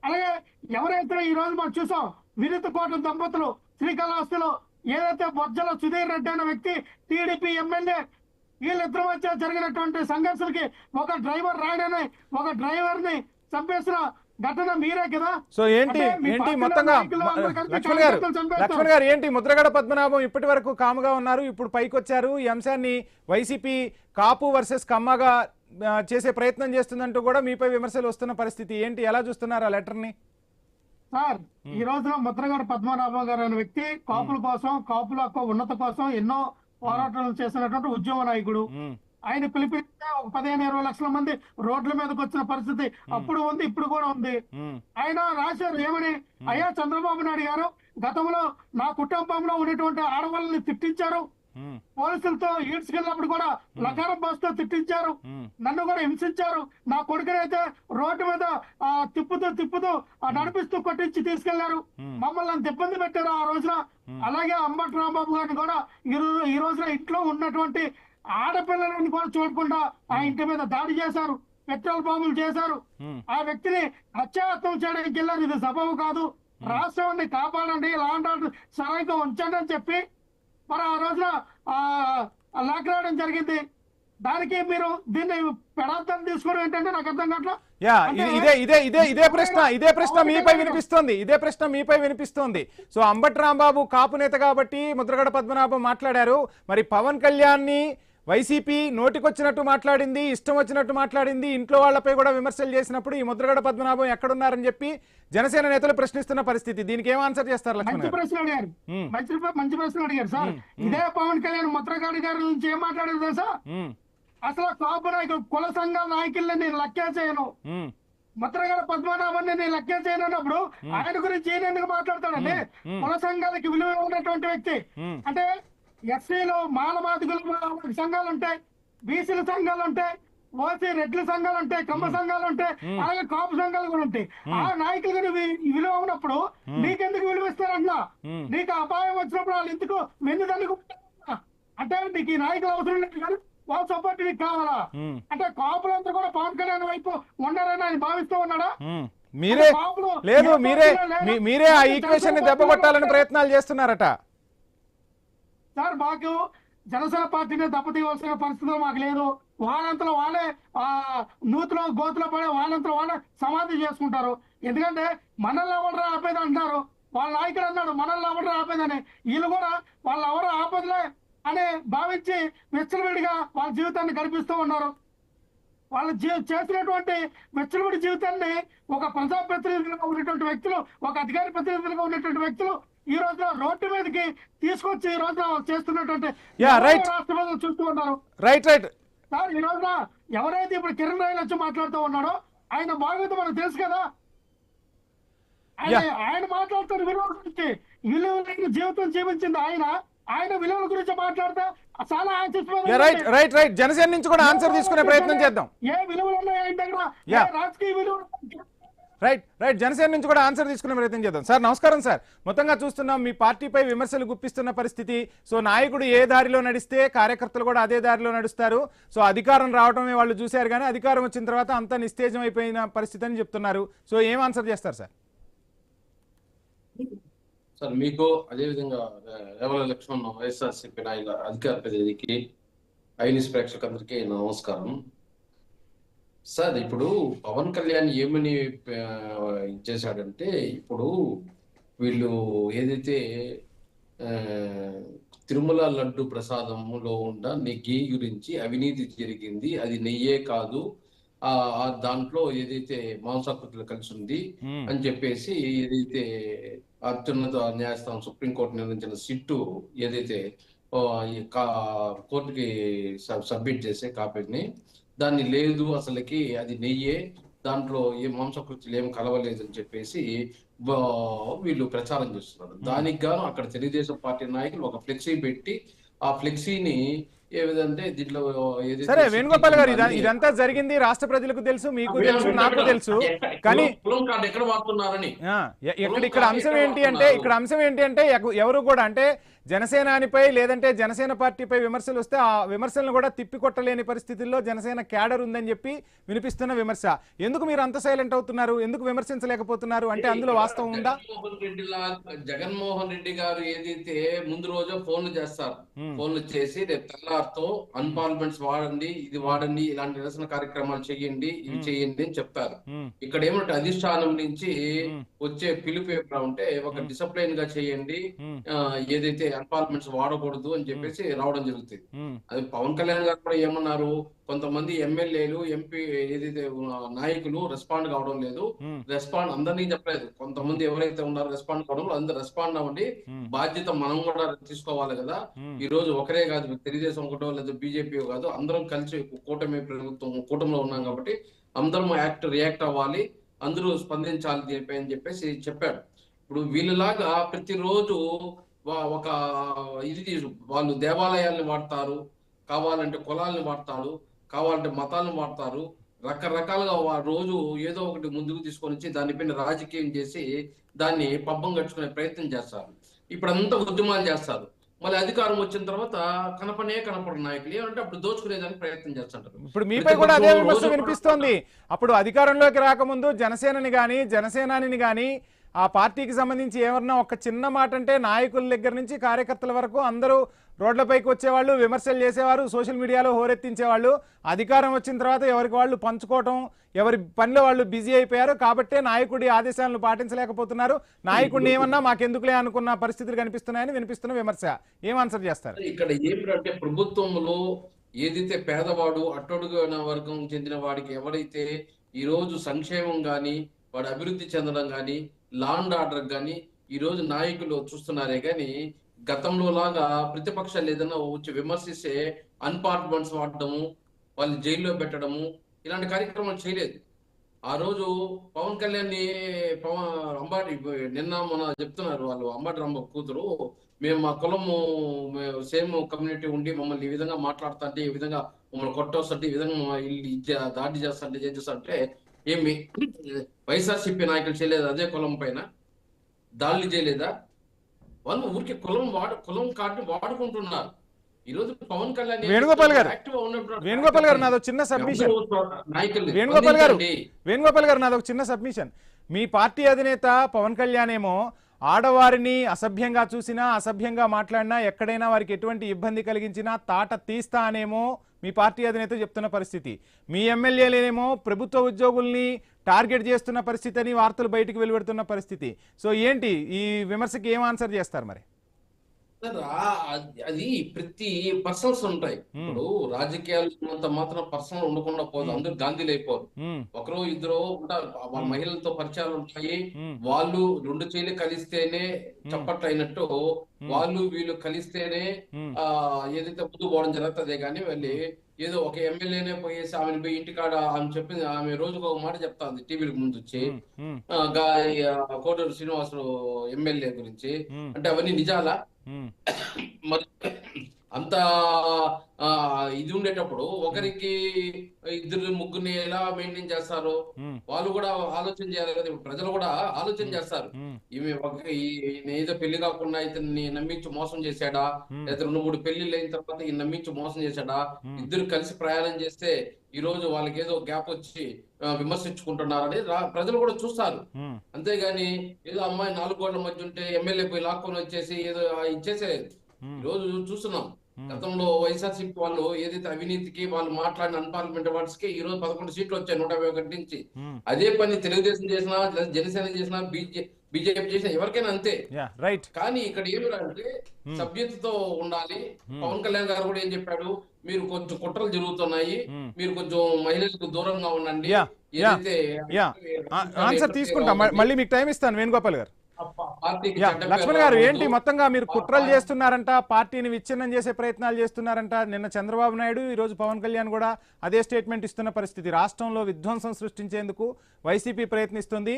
అలాగే ఎవరైతే ఈ రోజు మనం చూసాం, వినీత్ కోట దంపతులు శ్రీకాళహస్తిలో ఏదైతే బొజ్జల సుధీర్ రెడ్డి అనే వ్యక్తి టీడీపీ ఎమ్మెల్యే, వీళ్ళిద్దరి మధ్య జరిగినటువంటి సంఘర్షణకి ఒక డ్రైవర్ రాయడని ఒక డ్రైవర్ ని చంపేసిన ఘటన మీరే కదా. సో ఏంటి మొత్తంగా లక్ష్మణ్ గారు ఏంటి ముద్రగడ పద్మనాభం ఇప్పటి వరకు కాముగా ఉన్నారు, ఇప్పుడు పైకి వచ్చారు. ఈ అంశాన్ని వైసీపీ కాపు వర్సెస్ కమ్మగా చేసే ప్రయత్నం చేస్తుందంటూ కూడా మీపై విమర్శలు వస్తున్న పరిస్థితి ఏంటి? ఎలా చూస్తున్నారు ఆ లెటర్ ని? సార్, ఈ రోజున ముద్రగడ పద్మనాభం గారు అనే వ్యక్తి కాపుల కోసం, కాపుల యొక్క ఉన్నత కోసం ఎన్నో పోరాటాలు చేసినటువంటి ఉద్యమ నాయకుడు. ఆయన పిలిపిస్తే ఒక 15-20 లక్షల మంది రోడ్ల మీదకి వచ్చిన పరిస్థితి అప్పుడు ఉంది, ఇప్పుడు కూడా ఉంది. ఆయన రాశారు ఏమని, అయ్యా చంద్రబాబు నాయుడు గారు గతంలో నా కుటుంబంలో ఉన్నటువంటి ఆడవాళ్ళని తిట్టించారు, పోలీసులతో ఈడ్చుకెళ్ళినప్పుడు కూడా లకారం బస్తో తిట్టించారు, నన్ను కూడా హింసించారు, నా కొడుకునైతే రోడ్డు మీద తిప్పుతూ నడిపిస్తూ కొట్టించి తీసుకెళ్లారు, మమ్మల్ని ఇబ్బంది పెట్టారు ఆ రోజున. అలాగే అంబటి రాంబాబు గారిని కూడా ఈ రోజున ఇంట్లో ఉన్నటువంటి ఆడపిల్లలని కూడా చూడకుండా ఆ ఇంటి మీద దాడి చేశారు, పెట్రోల్ బాంబులు చేశారు. ఆ వ్యక్తిని హత్యాయత్నం చేయడానికి వెళ్ళారు. ఇది సబబు కాదు, రాష్ట్రాన్ని కాపాడండి, లాండ్ ఆర్డర్ సరైన ఉంచండి అని చెప్పి మరి ఆ రోజున లాక్రాయడం జరిగింది. దానికి మీరు దీన్ని పెడార్థం తీసుకోవడం ఏంటంటే నాకు అర్థం కావట్లా. ఇదే ప్రశ్న మీపై వినిపిస్తోంది. సో అంబటి రాంబాబు కాపు నేత కాబట్టి ముద్రగడ పద్మనాభం మాట్లాడారు. మరి పవన్ కళ్యాణ్ ని వైసీపీ నోటికొచ్చినట్టు మాట్లాడింది, ఇష్టం వచ్చినట్టు మాట్లాడింది, ఇంట్లో వాళ్లపై కూడా విమర్శలు చేసినప్పుడు ఈ ముద్రగడ పద్మనాభం ఎక్కడున్నారని చెప్పి జనసేన నేతలు ప్రశ్నిస్తున్న పరిస్థితి. దీనికి ఏం ఆన్సర్ చేస్తారు? మంచి ప్రశ్న అడిగారు సార్. ఇదే పవన్ కళ్యాణ్ ముద్రగడ గారి నుంచి ఏం మాట్లాడారు తెలుసా? అసలు కాపు నాయకులు కుల సంఘాల నాయకుల్ని నేను లెక్కే చేయను, ముద్రగడ పద్మనాభాన్ని నేను లెక్కే చేయను అన్నప్పుడు ఆయన గురించి ఈయన ఎందుకు మాట్లాడతాడండి? కుల సంఘాలకి విలువ ఉన్నటువంటి వ్యక్తి అంటే ఎస్సీలు మానవాధికులు సంఘాలు ఉంటాయి, బీసీల సంఘాలు ఉంటాయి, ఓసీ రెడ్ల సంఘాలు ఉంటాయి, కమ్మ సంఘాలు ఉంటాయి, అలాగే కాపు సంఘాలు కూడా ఉంటాయి. ఆ నాయకులు విలువ ఉన్నప్పుడు నీకెందుకు విలువ ఇస్తారన్నా? నీకు అపాయం వచ్చినప్పుడు వాళ్ళు ఎందుకు వెన్నుదన్నుకు అంటే నీకు ఈ నాయకులు అవసరం లేదు కానీ వాళ్ళ సపోర్ట్ నీకు కావాలా? అంటే కాపులంతా కూడా పవన్ కళ్యాణ్ వైపు ఉన్నారని ఆయన భావిస్తూ ఉన్నాడా? మీరే ఆ ఈక్వేషన్ ని దెబ్బకొట్టాలని ప్రయత్నాలు చేస్తున్నారట సార్. మాకు జనసేన పార్టీని దెబ్బతీయవలసిన పరిస్థితులు మాకు లేదు. వాళ్ళంతలో వాళ్ళే నూతులో గోతులో పడే వాళ్ళంతలో వాళ్ళే సమాధి చేసుకుంటారు. ఎందుకంటే మనల్ని ఎవరు ఆపేది అంటున్నారు, వాళ్ళ నాయకుడు అన్నాడు మనల్ని ఎవరు ఆపేదని. వీళ్ళు కూడా వాళ్ళు ఎవరు ఆపదులే అని భావించి విచ్చలవిడిగా వాళ్ళ జీవితాన్ని గడిపిస్తూ ఉన్నారు. వాళ్ళు చేసినటువంటి విచ్చలవిడి జీవితాన్ని ఒక ప్రజాప్రతినిధులుగా ఉన్నటువంటి వ్యక్తులు, ఒక అధికార ప్రతినిధులుగా ఉన్నటువంటి వ్యక్తులు ఈ రోజున రోడ్డు మీదకి తీసుకొచ్చి ఈ రోజున చేస్తున్నటువంటి రాష్ట్ర ప్రజలు చూస్తూ ఉన్నారు. రైట్ సార్ ఈ రోజున ఎవరైతే ఇప్పుడు కిరణ్ రాయల్ వచ్చి మాట్లాడుతూ ఉన్నాడో ఆయన బాగోదు మనకు తెలుసు కదా. ఆయన మాట్లాడుతున్న విలువల గురించి, విలువలైన జీవితం జీవించింది ఆయన. ఆయన విలువల గురించి మాట్లాడితే చాలా రైట్ రైట్ రైట్ జనసేన నుంచి కూడా ఆన్సర్ తీసుకునే ప్రయత్నం చేద్దాం. ఏ విలువలు ఉన్నాయి ఆయన దగ్గర, రాజకీయ విలువలు. రైట్ రైట్ జనసేన నుంచి కూడా ఆన్సర్ తీసుకునే ప్రయత్నం చేద్దాం. సార్ నమస్కారం సార్. మొత్తంగా చూస్తున్నాం మీ పార్టీపై విమర్శలు గుప్పిస్తున్న పరిస్థితి. సో నాయకుడు ఏ దారిలో నడిస్తే కార్యకర్తలు కూడా అదే దారిలో నడుస్తారు. సో అధికారం రావడమే వాళ్ళు చూశారు, కానీ అధికారం వచ్చిన తర్వాత అంతా నిస్తేజం అయిపోయిన పరిస్థితి అని చెప్తున్నారు. సో ఏం ఆన్సర్ చేస్తారు సార్? సార్ మీకు అదేవిధంగా రేవల లక్ష్మణ్ వైఎస్ఆర్సీపీ నాయకుల అధికార ప్రతినిధికి ఐనిస్ ప్రేక్షకులందరికీ నమస్కారం. సార్ ఇప్పుడు పవన్ కళ్యాణ్ ఏమని చేశాడంటే, ఇప్పుడు వీళ్ళు ఏదైతే తిరుమల లడ్డు ప్రసాదంలో ఉన్న నెయ్యి గురించి అవినీతి జరిగింది, అది నెయ్యే కాదు, దాంట్లో ఏదైతే మాంసాకృతులు కలిసి ఉంది అని చెప్పేసి ఏదైతే అత్యున్నత న్యాయస్థానం సుప్రీంకోర్టు నిర్ణయించిన సిట్టు ఏదైతే కోర్టుకి సబ్మిట్ చేసే కాపీని, దాన్ని లేదు అసలుకి అది నెయ్యే, దాంట్లో ఏ మాంసకృతులు ఏం కలవలేదు అని చెప్పేసి వీళ్ళు ప్రచారం చేస్తున్నారు. దానికి గాను అక్కడ తెలుగుదేశం పార్టీ నాయకులు ఒక ఫ్లెక్సీ పెట్టి, ఆ ఫ్లెక్సీని ఏ విధంటే దీంట్లో సరే వేణుగోపాల్ గారు ఇదంతా జరిగింది రాష్ట్ర ప్రజలకు తెలుసు, మీకు తెలుసు, నాకు తెలుసు. కానీ ఎక్కడ వాడుతున్నారని ఇక్కడ అంశం ఏంటి అంటే ఎవరు కూడా అంటే జనసేనానిపై లేదంటే జనసేన పార్టీపై విమర్శలు వస్తే ఆ విమర్శలను కూడా తిప్పికొట్టలేని పరిస్థితుల్లో జనసేన క్యాడర్ ఉందని చెప్పి వినిపిస్తున్న విమర్శ. ఎందుకు మీరు అంత సైలెంట్ అవుతున్నారు? ఎందుకు విమర్శించలేకపోతున్నారు? అంటే అందులో వాస్తవం ఉందా? జగన్మోహన్ రెడ్డి గారు ఏదైతే ముందు రోజు ఫోన్లు చేస్తారు, ఫోన్లు చేసి రేపు తెల్లారితో అన్పార్లమెంట్స్ వాడండి, ఇది వాడండి, ఇలాంటి నిరసన కార్యక్రమాలు చేయండి, ఇవి చేయండి అని చెప్తారు. ఇక్కడ ఏమంటే అధిష్టానం నుంచి వచ్చే పిలుపు ఉంటే ఒక డిసిప్లైన్ గా చేయండి, ఏదైతే అన్పార్లమెంట్స్ వాడకూడదు అని చెప్పేసి రావడం జరుగుతుంది. అది పవన్ కళ్యాణ్ గారు కూడా ఏమన్నారు, కొంతమంది ఎమ్మెల్యేలు ఎంపీ ఏదైతే నాయకులు రెస్పాండ్ కావడం లేదు, రెస్పాండ్ అందరినీ చెప్పలేదు, కొంతమంది ఎవరైతే ఉన్నారో రెస్పాండ్ కావడం, అందరూ రెస్పాండ్ అవ్వండి, బాధ్యత మనం కూడా తీసుకోవాలి కదా. ఈ రోజు ఒకరే కాదు, తెలుగుదేశం ఒకటో లేదా బీజేపీ కాదు, అందరం కలిసి కూటమి ప్రభుత్వం కూటమిలో ఉన్నాం కాబట్టి అందరం రియాక్ట్ అవ్వాలి, అందరూ స్పందించాలి అని చెప్పేసి చెప్పాడు. ఇప్పుడు వీళ్ళలాగా ప్రతిరోజు ఒక ఇది వాళ్ళు దేవాలయాల్ని వాడతారు, కావాలంటే కులాలని వాడతారు, కావాలంటే మతాలను వాడతారు, రకరకాలుగా రోజు ఏదో ఒకటి ముందుకు తీసుకొని వచ్చి దానిపైన రాజకీయం చేసి దాన్ని పబ్బం కట్టుకునే ప్రయత్నం చేస్తారు. ఇప్పుడంతా ఉద్యమాలు చేస్తారు, మళ్ళీ అధికారం వచ్చిన తర్వాత కనపడు నాయకులు ఏమంటే అప్పుడు దోచుకునేదానికి ప్రయత్నం చేస్తుంటారు. ఇప్పుడు మీపై కూడా అదే విమర్శ వినిపిస్తోంది. అప్పుడు అధికారంలోకి రాకముందు జనసేనని గాని జనసేనాని గాని ఆ పార్టీకి సంబంధించి ఏమన్నా ఒక చిన్న మాట అంటే నాయకుల దగ్గర నుంచి కార్యకర్తల వరకు అందరూ రోడ్లపైకి వచ్చేవాళ్ళు, విమర్శలు చేసేవారు, సోషల్ మీడియాలో హోరెత్తించేవాళ్ళు. అధికారం వచ్చిన తర్వాత ఎవరికి వాళ్ళు పంచుకోవటం, ఎవరి పనిలో వాళ్ళు బిజీ అయిపోయారు కాబట్టే నాయకుడి ఆదేశాలను పాటించలేకపోతున్నారు, నాయకుడిని ఏమన్నా మాకెందుకులే అనుకున్న పరిస్థితులు కనిపిస్తున్నాయని వినిపిస్తున్న విమర్శ. ఏం ఆన్సర్ చేస్తారు? ఇక్కడ ఏమిటంటే ప్రభుత్వంలో ఏదైతే పేదవాడు అట్టడుగున వర్గం చెందిన వాడికి ఎవరైతే ఈ రోజు సంక్షేమం గాని వాడు అభివృద్ధి చెందడం గాని లా అండ్ ఆర్డర్ కానీ ఈ రోజు నాయకులు చూస్తున్నారే కానీ గతంలో లాగా ప్రతిపక్షాలు ఏదైనా వచ్చి విమర్శిస్తే అన్పార్లమెంట్స్ వాడడము, వాళ్ళు జైల్లో పెట్టడము, ఇలాంటి కార్యక్రమాలు చేయలేదు. ఆ రోజు పవన్ కళ్యాణ్ అంబాటి నిన్న మన చెప్తున్నారు, వాళ్ళు అంబాటి రాంబాబు కూతురు, మేము మా కులము సేమ్ కమ్యూనిటీ ఉండి మమ్మల్ని ఈ విధంగా మాట్లాడుతుంటే, ఈ విధంగా మమ్మల్ని కొట్టొస్తుంటే, ఈ విధంగా ఇల్లు దాడి చేస్తుంటే ఏం చేస్తుంటే, ఏమి వైఎస్ఆర్సీపీ నాయకులు చేయలేదు అదే కులం పైన దాడులు చేయలేదా? వాళ్ళు ఊరికి కులం కార్డు వాడుకుంటున్నారు. ఈ రోజు పవన్ కళ్యాణ్ వేణుగోపాల్ గారు నాది ఒక చిన్న సబ్మిషన్. వేణుగోపాల్ గారు నాది ఒక చిన్న సబ్మిషన్. మీ పార్టీ అధినేత పవన్ కళ్యాణ్ ఏమో ఆడవారిని అసభ్యంగా చూసినా, అసభ్యంగా మాట్లాడినా, ఎక్కడైనా వారికి ఎటువంటి ఇబ్బంది కలిగించినా తాట తీస్తా అనేమో మీ పార్టీ అధినేత చెప్తున్న పరిస్థితి. మీ ఎమ్మెల్యేలేనేమో ప్రభుత్వ ఉద్యోగుల్ని టార్గెట్ చేస్తున్న పరిస్థితి అని వార్తలు బయటకు వెలువడుతున్న పరిస్థితి. సో ఏంటి ఈ విమర్శకి ఏం ఆన్సర్ చేస్తారు మరి? అది ప్రతి పర్సన్స్ ఉంటాయి. ఇప్పుడు రాజకీయాలు ఉన్నంత మాత్రం పర్సనల్ ఉండకుండా పోదు, అందరూ గాంధీలు అయిపోరు. ఒకరు ఇద్దరు ఉంటారు, వాళ్ళ మహిళలతో పరిచయాలు ఉంటాయి, వాళ్ళు రెండు చేలు కలిస్తేనే చప్పట్లు అయినట్టు వాళ్ళు వీళ్ళు కలిస్తేనే ఏదైతే ముందు పోవడం జరుగుతుంది. కానీ వెళ్ళి ఏదో ఒక ఎమ్మెల్యేనే పోయేసి ఆమెను పోయి ఇంటికాడ ఆమె చెప్పింది, ఆమె రోజుకు ఒక మాట చెప్తా ఉంది టీవీలకు ముందు వచ్చి కోటూరు శ్రీనివాసులు ఎమ్మెల్యే గురించి. అంటే అవన్నీ నిజాలా? మరి అంత ఇది ఉండేటప్పుడు ఒకరికి ఇద్దరు ముగ్గురిని ఎలా మెయింటైన్ చేస్తారు? వాళ్ళు కూడా ఆలోచన చేయాలి కదా. ఇప్పుడు ప్రజలు కూడా ఆలోచన చేస్తారు. ఈమె ఏదో పెళ్లి కాకుండా ఇతన్ని నమ్మించి మోసం చేశాడా, లేదా 2-3 పెళ్లిళ్ళు అయిన తర్వాత ఈ నమ్మించి మోసం చేశాడా? ఇద్దరు కలిసి ప్రయాణం చేస్తే ఈ రోజు వాళ్ళకి ఏదో గ్యాప్ వచ్చి విమర్శించుకుంటున్నారని ప్రజలు కూడా చూస్తారు. అంతేగాని ఏదో అమ్మాయి 4 గోడల మధ్య ఉంటే ఎమ్మెల్యే పోయి లాక్కొని వచ్చేసి ఏదో ఇచ్చేసేది ఈ రోజు చూస్తున్నాం. గతంలో వైఎస్ఆర్సీపీ వాళ్ళు ఏదైతే అవినీతికి వాళ్ళు మాట్లాడిన అన్పార్లమెంట్ వర్డ్స్ కి ఈ రోజు 11 సీట్లు వచ్చాయి 151 నుంచి. అదే పని తెలుగుదేశం చేసినా, జనసేన చేసినా, బీజేపీ చేసినా ఎవరికైనా అంతే. కానీ ఇక్కడ ఏమిటంటే సభ్యతతో ఉండాలి. పవన్ కళ్యాణ్ గారు కూడా ఏం చెప్పాడు, మీరు కొంచెం కుట్రలు జరుగుతున్నాయి, మీరు కొంచెం మహిళలకు దూరంగా ఉండండి. ఏదైతే ఆన్సర్ తీసుకుంటా, మళ్ళీ మీకు టైం ఇస్తాను వేణుగోపాల్ గారు. లక్ష్మణ్ గారు, ఏంటి మొత్తంగా మీరు కుట్రలు చేస్తున్నారంట, పార్టీని విచ్ఛిన్నం చేసే ప్రయత్నాలు చేస్తున్నారంట. నిన్న చంద్రబాబు నాయుడు, ఈ రోజు పవన్ కళ్యాణ్ కూడా అదే స్టేట్మెంట్ ఇస్తున్న పరిస్థితి. రాష్ట్రంలో విధ్వంసం సృష్టించేందుకు వైసీపీ ప్రయత్నిస్తుంది,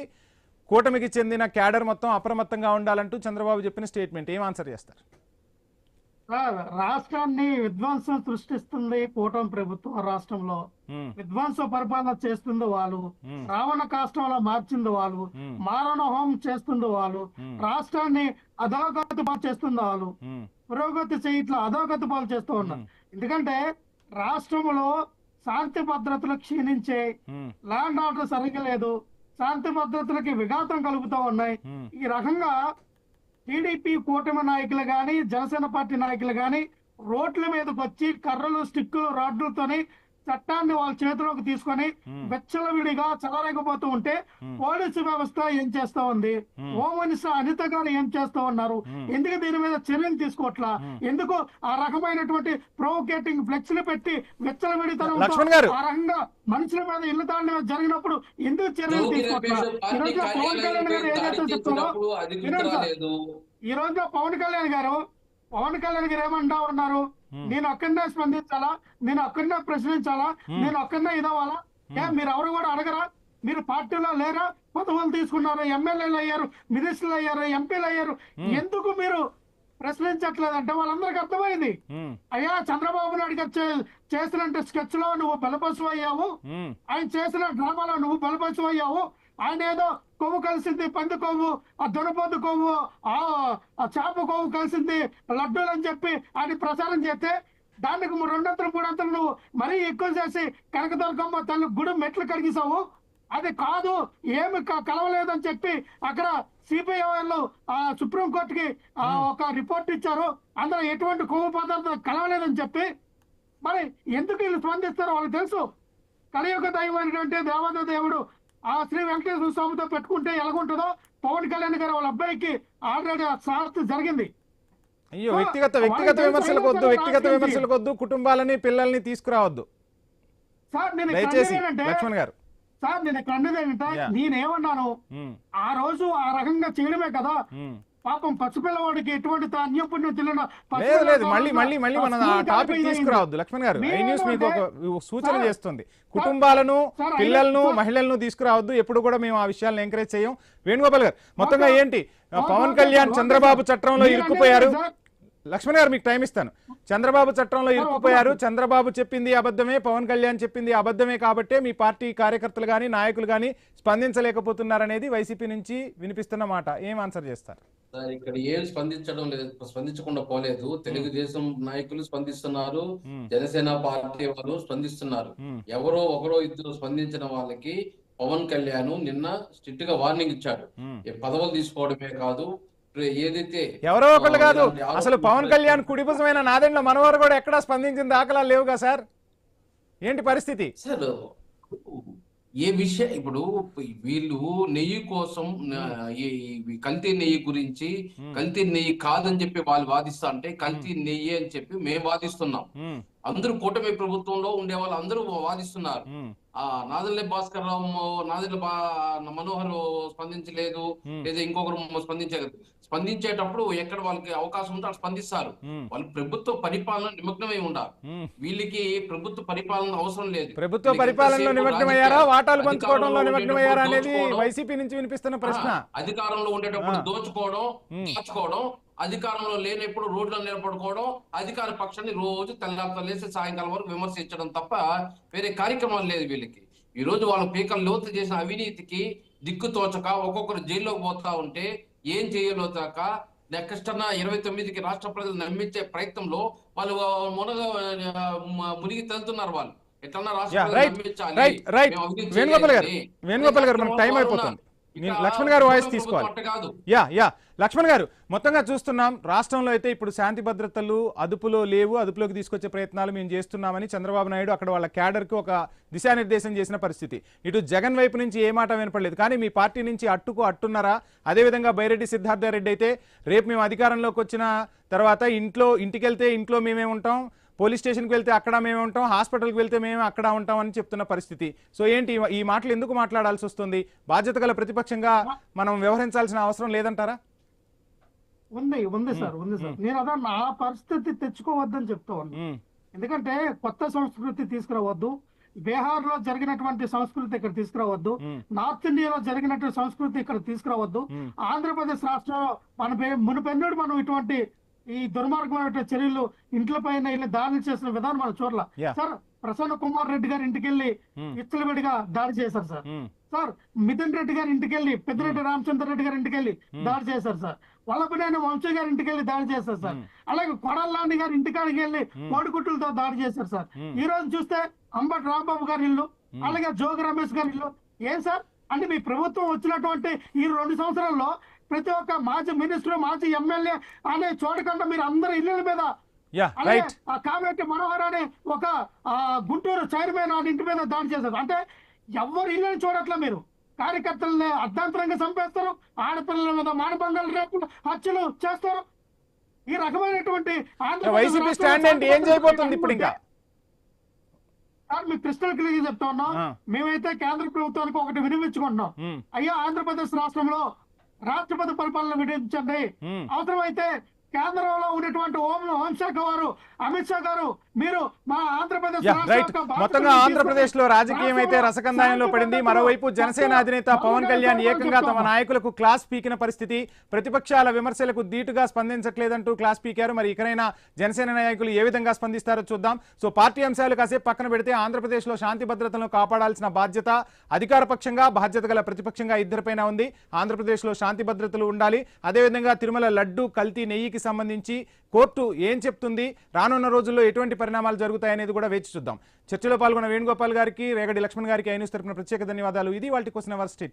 కూటమికి చెందిన క్యాడర్ మొత్తం అప్రమత్తంగా ఉండాలంటూ చంద్రబాబు చెప్పిన స్టేట్మెంట్. ఏం ఆన్సర్ చేస్తారు? రాష్ట్రాన్ని విధ్వంసం సృష్టిస్తుంది కూటమి ప్రభుత్వం. రాష్ట్రంలో విధ్వంస పరిపాలన చేస్తుంది వాళ్ళు, రావణ కాష్టంలో మార్చింది వాళ్ళు, మారణ హోమం చేస్తుంది వాళ్ళు, రాష్ట్రాన్ని అధోగతి పాలు చేస్తుంది వాళ్ళు, పురోగతి చేయట్లా అధోగతి పాలు చేస్తూ ఉన్నారు. ఎందుకంటే రాష్ట్రంలో శాంతి భద్రతలు క్షీణించే, ల్యాండ్ ఆర్డర్ సరిగ్గా లేదు, శాంతి భద్రతలకి విఘాతం కలుగుతూ ఉన్నాయి. ఈ రకంగా టీడీపీ కూటమి నాయకులు గాని, జనసేన పార్టీ నాయకులు గాని రోడ్ల మీదకి వచ్చి కర్రలు, స్టిక్కులు, రాడ్లతోని చట్టాన్ని వాళ్ళ చేతిలోకి తీసుకొని వెచ్చలవిడిగా చెలరేకపోతూ ఉంటే పోలీసు వ్యవస్థ ఏం చేస్తా ఉంది, హోమ్ మినిస్టర్ అనిత గారు ఏం చేస్తా ఉన్నారు, ఎందుకు దీని మీద చర్యలు తీసుకోవట్లా, ఎందుకు ఆ రకమైనటువంటి ప్రొవోకేటింగ్ ఫ్లెక్స్లు పెట్టి వెచ్చలవిడితనం ఆ రకంగా మనుషుల మీద ఇళ్ల దాడి జరిగినప్పుడు ఎందుకు చర్యలు తీసుకోవట్లా? ఈ రోజు పవన్ కళ్యాణ్ గారు ఏదైతే చెప్తారో, ఈ రోజు పవన్ కళ్యాణ్ గారు ఏమంటా ఉన్నారు, నేను ఒక్కడనే స్పందించాలా, నేను ఒక్కడనే ప్రశ్నించాలా, నేను ఒక్కడనే ఇదవ్వాలా? మీరు ఎవరు కూడా అడగరా? మీరు పార్టీలో లేరా? పదవులు తీసుకున్నారు, ఎమ్మెల్యేలు అయ్యారు, మినిస్టర్లు అయ్యారు, ఎంపీలు అయ్యారు, ఎందుకు మీరు ప్రశ్నించట్లేదంటే వాళ్ళందరికీ అర్థమైంది. అయ్యా చంద్రబాబు నాయుడు గారు చేసినట్టు స్కెచ్ లో నువ్వు బలపశువు అయ్యావు, ఆయన చేసిన డ్రామాలో నువ్వు బలపశువు అయ్యావు, ఆయన ఏదో కొవ్వు కలిసింది పంది కొవ్వు, ఆ దొనపొద్దు కొవ్వు, ఆ చేప కొవ్వు కలిసింది లడ్డూలు అని చెప్పి ఆయన ప్రచారం చేస్తే దానికి 200-300 నువ్వు మరీ ఎక్కువ చేసి కనకదుర్గమ్మ తల్లి గుడి మెట్లు కడిగిసావు. అది కాదు, ఏమి కలవలేదని చెప్పి అక్కడ సిబిఐ వాళ్ళు సుప్రీంకోర్టుకి ఒక రిపోర్ట్ ఇచ్చారు, అందులో ఎటువంటి కొవ్వు పదార్థం కలవలేదని చెప్పి. మరి ఎందుకు వీళ్ళు స్పందిస్తారో వాళ్ళకి తెలుసు. కలియుగ దైవమైనటువంటి దేవాద దేవుడు ఆ శ్రీ వెంకటేశ్వర స్వామితో పెట్టుకుంటే ఎలాగుంటుందో పవన్ కళ్యాణ్ గారు వాళ్ళ అబ్బాయికి ఆల్రెడీ శాస్త్ర జరిగింది. అయ్యో, వ్యక్తిగత విమర్శలకు వద్దు, కుటుంబాలని పిల్లల్ని తీసుకురావద్దు సార్. నేను లక్ష్మణ్ గారు సార్, నేను ఇక్కడ అన్నది ఏంటంటే, నేనేమన్నాను, ఆ రోజు ఆ రకంగా చేయడమే కదా పాపం పసిపిల్లవాడికి ఎటువంటి అన్యపుణ్యం తెలియన. లేదు, మళ్ళీ మన టాపిక్ తీసుకురావద్దు లక్ష్మణ్ గారు. ఐ న్యూస్ మీకు ఒక సూచన చేస్తుంది, కుటుంబాలను, పిల్లలను, మహిళలను తీసుకురావద్దు. ఎప్పుడు కూడా మేము ఆ విషయాలను ఎంకరేజ్ చేయం. వేణుగోపాల్ గారు, మొత్తంగా ఏంటి, పవన్ కళ్యాణ్ చంద్రబాబు చట్టంలో ఇరుక్కుపోయారు. లక్ష్మణ్ గారు మీకు టైం ఇస్తాను. చంద్రబాబు చట్టంలో ఇరుక్కుపోయారు, చంద్రబాబు చెప్పింది అబద్ధమే, పవన్ కళ్యాణ్ చెప్పింది అబద్ధమే, కాబట్టే మీ పార్టీ కార్యకర్తలు గాని, నాయకులు గాని స్పందించలేకపోతున్నారనేది వైసీపీ నుంచి వినిపిస్తున్న మాట. ఏం ఆన్సర్ చేస్తారు? ఇక్కడ ఏం స్పందించకుండా పోలేదు. తెలుగుదేశం నాయకులు స్పందిస్తున్నారు, జనసేన పార్టీ వాళ్ళు స్పందిస్తున్నారు. ఎవరో ఒకరో ఇద్దరు స్పందించిన వాళ్ళకి పవన్ కళ్యాణ్ నిన్న స్ట్రిక్ట్ గా వార్నింగ్ ఇచ్చాడు. పదవులు తీసుకోవడమే కాదు, ఏదైతే ఎవరో ఒకళ్ళు కాదు, అసలు పవన్ కళ్యాణ్ కుడిభుజమైన నాదెండ్ల మనవారు కూడా ఎక్కడా స్పందించిన దాఖలాలు లేవుగా సార్. ఏంటి పరిస్థితి సార్? ఏ విషయం, ఇప్పుడు వీళ్ళు నెయ్యి కోసం, కల్తీ నెయ్యి గురించి, కల్తీ నెయ్యి కాదని చెప్పి వాళ్ళు వాదిస్తా అంటే కల్తీ నెయ్యి అని చెప్పి మేము వాదిస్తున్నాం. అందరూ కూటమి ప్రభుత్వంలో ఉండే వాళ్ళు అందరూ వాదిస్తున్నారు. నాదెళ్ల భాస్కర్ రావు, మనోహర్ స్పందించలేదు, లేదా ఇంకొకరు స్పందించలేదు. స్పందించేటప్పుడు ఎక్కడ వాళ్ళకి అవకాశం ఉంటే అక్కడ స్పందిస్తారు. వాళ్ళు ప్రభుత్వ పరిపాలన నిమగ్నమై ఉండాలి. వీళ్ళకి ప్రభుత్వ పరిపాలన అవసరం లేదు. ప్రభుత్వ పరిపాలనలో నిమగ్నమయ్యారా, వాటాలు పంచుకోవడంలో నిమగ్నమయ్యారా అనేది వైసీపీ నుంచి వినిపిస్తున్న ప్రశ్న. అధికారంలో ఉండేటప్పుడు దోచుకోవడం, దాచుకోవడం, అధికారంలో లేనప్పుడు రోడ్లో నిలబడుకోవడం, అధికార పక్షాన్ని రోజు తెల్లారితో సాయంకాలం వరకు విమర్శించడం తప్ప వేరే కార్యక్రమాలు లేదు వీళ్ళకి. ఈ రోజు వాళ్ళ పీకల లోతు చేసిన అవినీతికి దిక్కు తోచక ఒక్కొక్కరు జైల్లోకి పోతా ఉంటే ఏం చేయాలో దాక నెక్స్ట్ 29కి రాష్ట్ర ప్రజలు నమ్మించే ప్రయత్నంలో వాళ్ళు మునిగి తేలుతున్నారు. వాళ్ళు ఎట్లన్నా రాష్ట్ర ప్రజలు నమ్మించాలి. వేణుగోపాల్ గారు మనకు టైం అయిపోతుంది. లక్ష్మణ్ గారు వాయిస్ తీసుకోవాలి. యా లక్ష్మణ్ గారు, మొత్తంగా చూస్తున్నాం రాష్ట్రంలో అయితే ఇప్పుడు శాంతి భద్రతలు అదుపులో లేవు, అదుపులోకి తీసుకొచ్చే ప్రయత్నాలు మేము చేస్తున్నామని చంద్రబాబు నాయుడు అక్కడ వాళ్ళ క్యాడర్కి ఒక దిశానిర్దేశం చేసిన పరిస్థితి. ఇటు జగన్ వైపు నుంచి ఏ మాట వినపడలేదు. కానీ మీ పార్టీ నుంచి అట్టున్నారా? అదేవిధంగా బైరెడ్డి సిద్ధార్థరెడ్డి అయితే రేపు మేము అధికారంలోకి వచ్చిన తర్వాత ఇంటికి వెళ్తే ఇంట్లో మేమే ఉంటాం, పోలీస్ స్టేషన్కి వెళ్తే అక్కడ మేమే ఉంటాం, హాస్పిటల్కి వెళ్తే మేమే అక్కడ ఉంటాం అని చెప్తున్న పరిస్థితి. సో ఏంటి ఈ మాటలు ఎందుకు మాట్లాడాల్సి వస్తుంది? బాధ్యత గల ప్రతిపక్షంగా మనం వ్యవహరించాల్సిన అవసరం లేదంటారా? ఉంది సార్. నేను అదే నా పరిస్థితి తెచ్చుకోవద్దని చెప్తా ఉన్నాను. ఎందుకంటే కొత్త సంస్కృతి తీసుకురావద్దు, బీహార్ లో జరిగినటువంటి సంస్కృతి ఇక్కడ తీసుకురావద్దు, నార్త్ ఇండియాలో జరిగినటువంటి సంస్కృతి ఇక్కడ తీసుకురావద్దు. ఆంధ్రప్రదేశ్ రాష్ట్రంలో మునుపెన్నడు మనం ఇటువంటి ఈ దుర్మార్గమైన చర్యలు ఇంట్ల పైన వెళ్ళి దాడులు చేసిన విధానం మనం చూడాల సార్. ప్రసన్న కుమార్ రెడ్డి గారి ఇంటికి వెళ్ళి ఇచ్చలవిడిగా దాడి చేశారు సార్. మిథున్ రెడ్డి గారి ఇంటికి వెళ్ళి, పెద్దిరెడ్డి రామచంద్ర రెడ్డి గారి ఇంటికి వెళ్ళి దాడి చేశారు సార్. వల్లభనేని వంశీ గారి ఇంటికి వెళ్ళి దాడి చేశారు సార్. అలాగే కొడాలి గారి ఇంటికాడికి వెళ్ళి కోడిగుట్టులతో దాడి చేశారు సార్. ఈ రోజు చూస్తే అంబటి రాంబాబు గారి ఇల్లు, అలాగే జోగి రమేష్ గారి ఇల్లు. ఏం సార్ అంటే మీ ప్రభుత్వం వచ్చినటువంటి ఈ 2 సంవత్సరాల్లో ప్రతి ఒక్క మాజీ మినిస్టర్, మాజీ ఎమ్మెల్యే అనే చూడకుండా మీరు అందరి ఇళ్ళ మీద, కావేటి మనోహర్ అనే ఒక గుంటూరు చైర్మన్ ఇంటి మీద దాడి చేశారు. అంటే ఎవరు ఇళ్ళని చూడట్లా మీరు. కార్యకర్తలని అర్ధాంతరంగా చంపేస్తారు, ఆడపిల్లల మీద మానభంగాలు రేపు హత్యలు చేస్తారు. ఈ రకమైనటువంటి వైసీపీ స్టాండ్ ఏంటి? ఏం చేయబోతుంది ఇప్పుడు? ఇంకా సార్ మీ క్రిస్టల్ క్లియర్ చెప్తా ఉన్నాం. మేమైతే కేంద్ర ప్రభుత్వానికి ఒకటి వినిపించుకుంటున్నాం. అయ్యా, ఆంధ్రప్రదేశ్ రాష్ట్రంలో రాష్ట్రపతి పరిపాలన విధించండి. అవసరమైతే కేంద్రంలో ఉన్నటువంటి హోంశాఖ వారు, అమిత్ షా గారు, మీరు మా ఆంధ్రప్రదేశ్ మొత్తంగా ఆంధ్రప్రదేశ్ లో రాజకీయం అయితే రసకందాయంలో పడింది. మరోవైపు జనసేన అధినేత పవన్ కళ్యాణ్ ఏకంగా తమ నాయకులకు క్లాస్ పీకిన పరిస్థితి. ప్రతిపక్షాల విమర్శలకు ధీటుగా స్పందించట్లేదంటూ క్లాస్ పీకారు. మరి ఇకనైనా జనసేన నాయకులు ఏ విధంగా స్పందిస్తారో చూద్దాం. సో పార్టీ అంశాలు కాసేపు పక్కన పెడితే ఆంధ్రప్రదేశ్ లో శాంతి భద్రతలను కాపాడాల్సిన బాధ్యత అధికార పక్షంగా, బాధ్యత గల ప్రతిపక్షంగా ఇద్దరిపైన ఉంది. ఆంధ్రప్రదేశ్ లో శాంతి భద్రతలు ఉండాలి. అదేవిధంగా తిరుమల లడ్డు కల్తీ నెయ్యికి సంబంధించి కోర్టు ఏం చెప్తుంది, రానున్న రోజుల్లో ఎటువంటి పరిణామాలు జరుగుతాయనేది కూడా వేచి చూద్దాం. చర్చలో పాల్గొన్న వేణుగోపాల్ గారికి, రేగడి లక్ష్మణ్ గారికి ఐ న్యూస్ తరపున ప్రత్యేక ధన్యవాదాలు. ఇది వాటి కోసం స్టేట్.